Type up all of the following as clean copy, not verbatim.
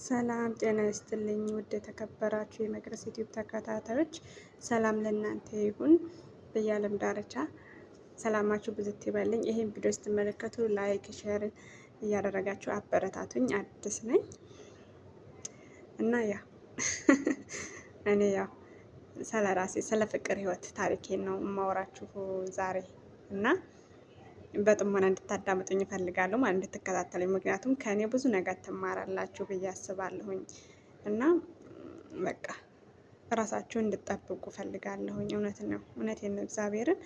ሰላም ጤና ይስጥልኝ። ውድ የተከበራችሁ የመቅረስ ዩቲዩብ ተከታታዮች ሰላም ለእናንተ ይሁን። በየዓለም ዳርቻ ሰላማችሁ ብዝት ይበልኝ። ይሄን ቪዲዮ ስትመለከቱ ላይክ፣ ሼር እያደረጋችሁ አበረታቱኝ። አዲስ ነኝ እና እኔ ስለ ራሴ ስለ ፍቅር ህይወት ታሪኬን ነው የማወራችሁ ዛሬ እና በጥሞና እንድታዳምጡኝ እፈልጋለሁ ማለት እንድትከታተሉኝ። ምክንያቱም ከእኔ ብዙ ነገር ትማራላችሁ ብዬ አስባለሁኝ እና በቃ እራሳችሁን እንድትጠብቁ እፈልጋለሁኝ። እውነቴን ነው። እግዚአብሔርን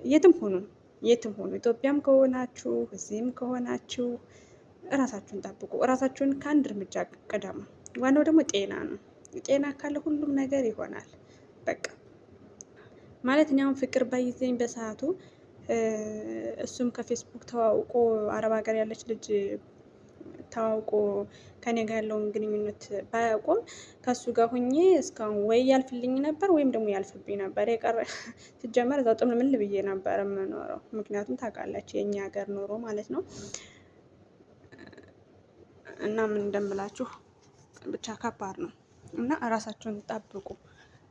የትም ሁኑ ኢትዮጵያም ከሆናችሁ እዚህም ከሆናችሁ እራሳችሁን ጠብቁ። እራሳችሁን ከአንድ እርምጃ ቅደሙ። ዋናው ደግሞ ጤና ነው። ጤና ካለ ሁሉም ነገር ይሆናል። በቃ ማለት እኔ አሁን ፍቅር ባይዘኝ በሰዓቱ እሱም ከፌስቡክ ተዋውቆ አረብ ሀገር ያለች ልጅ ተዋውቆ ከኔ ጋር ያለውን ግንኙነት ባያውቁም ከሱ ጋር ሁኜ እስካሁን ወይ ያልፍልኝ ነበር ወይም ደግሞ ያልፍብኝ ነበር። የቀረ ሲጀመር እዛው ጥምልምል ብዬ ነበር የምኖረው። ምክንያቱም ታውቃላችሁ የኛ ሀገር ኑሮ ማለት ነው። እና ምን እንደምላችሁ ብቻ ከባድ ነው እና እራሳችሁን ጠብቁ።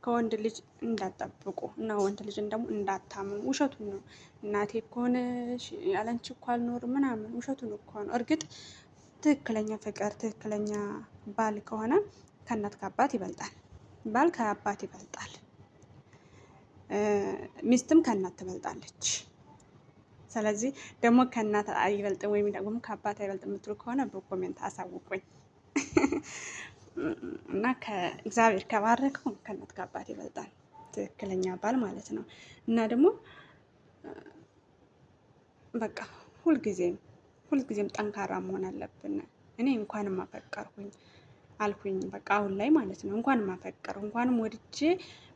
ከወንድ ልጅ እንዳትጠብቁ እና ወንድ ልጅን ደግሞ እንዳታምኑ። ውሸቱን ነው። እናቴ እኮ ነሽ ያለንቺ እኮ አልኖርም ምናምን ውሸቱን እኮ ነው። እርግጥ ትክክለኛ ፍቅር ትክክለኛ ባል ከሆነ ከእናት ከአባት ይበልጣል። ባል ከአባት ይበልጣል። ሚስትም ከእናት ትበልጣለች። ስለዚህ ደግሞ ከእናት አይበልጥም ወይም ደግሞ ከአባት አይበልጥም የምትሉ ከሆነ በኮሜንት አሳውቁኝ። እና ከእግዚአብሔር ከባረከው ከእናት ከአባት ይበልጣል ትክክለኛ ባል ማለት ነው። እና ደግሞ በቃ ሁልጊዜም ጠንካራ መሆን አለብን። እኔ እንኳንም አፈቀርኩኝ አልኩኝ በቃ አሁን ላይ ማለት ነው። እንኳንም አፈቀርኩ እንኳንም ወድጄ፣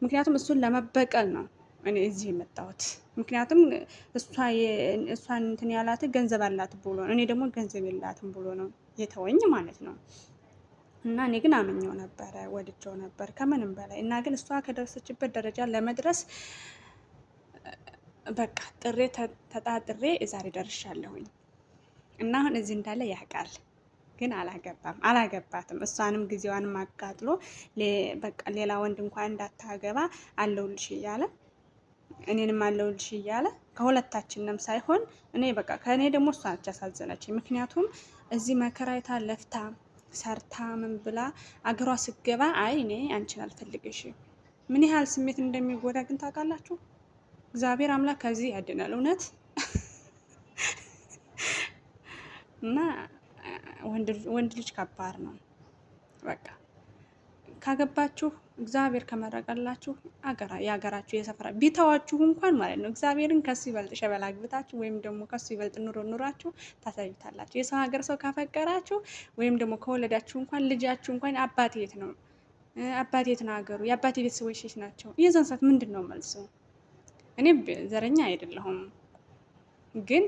ምክንያቱም እሱን ለመበቀል ነው እኔ እዚህ የመጣሁት። ምክንያቱም እሷን እንትን ያላት ገንዘብ አላት ብሎ ነው። እኔ ደግሞ ገንዘብ የላትም ብሎ ነው የተወኝ ማለት ነው። እና እኔ ግን አምኜው ነበረ፣ ወድጄው ነበር ከምንም በላይ። እና ግን እሷ ከደረሰችበት ደረጃ ለመድረስ በቃ ተጣጥሬ ዛሬ ደርሻለሁኝ። እና አሁን እዚህ እንዳለ ያውቃል፣ ግን አላገባትም። እሷንም ጊዜዋንም አቃጥሎ በቃ ሌላ ወንድ እንኳን እንዳታገባ አለውልሽ እያለ እኔንም አለውልሽ እያለ ከሁለታችንም ሳይሆን እኔ በቃ ከእኔ ደግሞ እሷ ነች ያሳዘነችኝ። ምክንያቱም እዚህ መከራይታ ለፍታ ሰርታ ምን ብላ አገሯ ስገባ አይ እኔ አንቺን አልፈልግሽም። ምን ያህል ስሜት እንደሚጎዳ ግን ታውቃላችሁ? እግዚአብሔር አምላክ ከዚህ ያድናል እውነት። እና ወንድ ልጅ ከባድ ነው። በቃ ካገባችሁ እግዚአብሔር ከመረቀላችሁ የሀገራችሁ የሰፈራ ቢተዋችሁ እንኳን ማለት ነው እግዚአብሔርን ከሱ ይበልጥ ሸበላ አግብታችሁ ወይም ደግሞ ከሱ ይበልጥ ኑራችሁ ታሳዩታላችሁ። የሰው ሀገር ሰው ካፈቀራችሁ ወይም ደግሞ ከወለዳችሁ እንኳን ልጃችሁ እንኳን አባቴ የት ነው ሀገሩ፣ የአባቴ ቤተሰቦች የት ናቸው? የዛን ሰዓት ምንድን ነው መልሱ? እኔ ዘረኛ አይደለሁም፣ ግን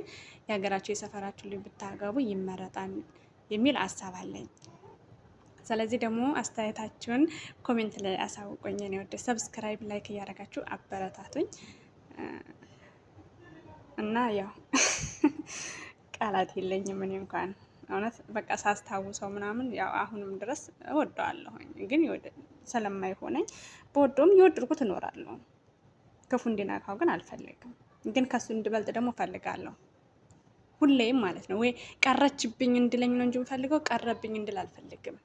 የሀገራችሁ የሰፈራችሁ ልጅ ብታገቡ ይመረጣል የሚል ሀሳብ አለኝ። ስለዚህ ደግሞ አስተያየታችሁን ኮሜንት ላይ አሳውቆኝ። እኔ ወደ ሰብስክራይብ ላይክ እያደረጋችሁ አበረታቱኝ። እና ቃላት የለኝም እኔ እንኳን እውነት በቃ ሳስታውሰው ምናምን አሁንም ድረስ እወደዋለሁኝ፣ ግን ስለማይሆነኝ በወደውም የወደድኩት እኖራለሁ። ክፉ እንዲነካው ግን አልፈልግም። ግን ከሱ እንድበልጥ ደግሞ እፈልጋለሁ ሁሌም ማለት ነው። ወይ ቀረችብኝ እንድለኝ ነው እንጂ የምፈልገው ቀረብኝ እንድል አልፈልግም።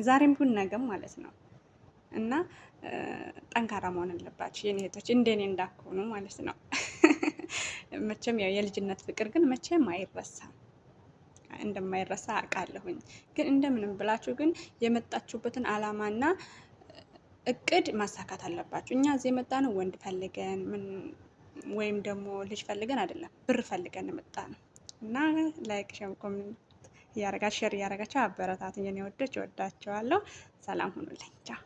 ዛሬም ቢሆን ነገም ማለት ነው። እና ጠንካራ መሆን አለባችሁ የኔ እህቶች፣ እንደኔ እንዳትሆኑ ማለት ነው። መቼም የልጅነት ፍቅር ግን መቼም አይረሳም፣ እንደማይረሳ አውቃለሁኝ። ግን እንደምንም ብላችሁ ግን የመጣችሁበትን አላማና እቅድ ማሳካት አለባችሁ። እኛ እዚህ የመጣ ነው ወንድ ፈልገን ወይም ደግሞ ልጅ ፈልገን አይደለም፣ ብር ፈልገን የመጣ ነው። እና ላይክ ኮሜንት ሼር እያደረጋችሁ አበረታቱኝ የኔ ወዶች፣ እወዳቸዋለሁ። ሰላም ሁኑልኝ። ቻው